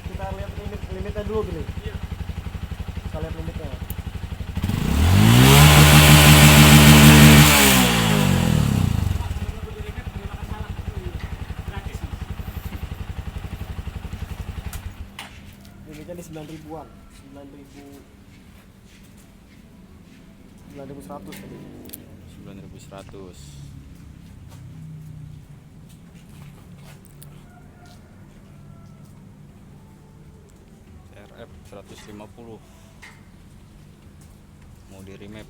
kita lihat limitnya dulu gini. Kita lihat limitnya. Limitnya di 9.000-an, 9.100 tadi. 9.100. CRF 150 mau di remap.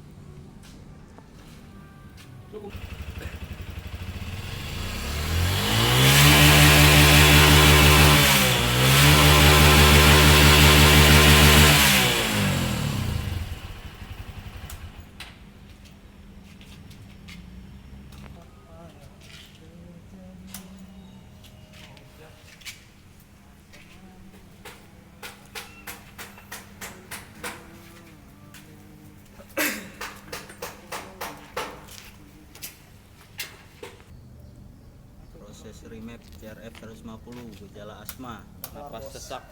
Proses remap CRF 150, gejala asma, napas sesak.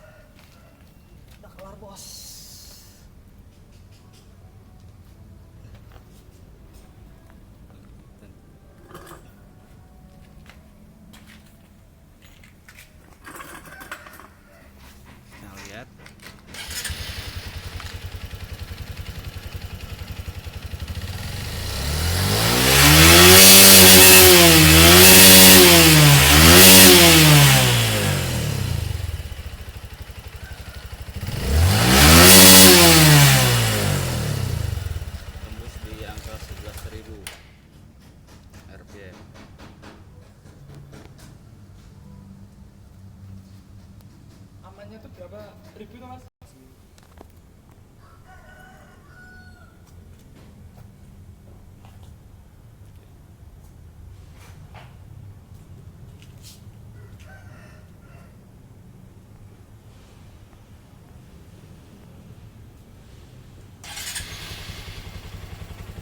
Udah kelar bos. Nah, lihat. Tembus di angka 11.000 RPM. Amannya tuh berapa ribu tuh mas?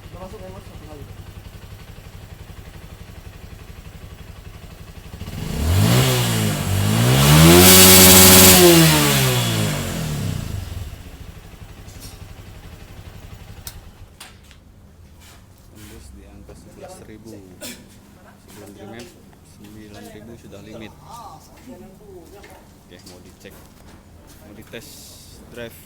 Udah masuk ya mas, satu kali. Tembus di angka 11.000. Sebelum remap 9.000 sudah limit. Oke, mau dicek, mau dites drive.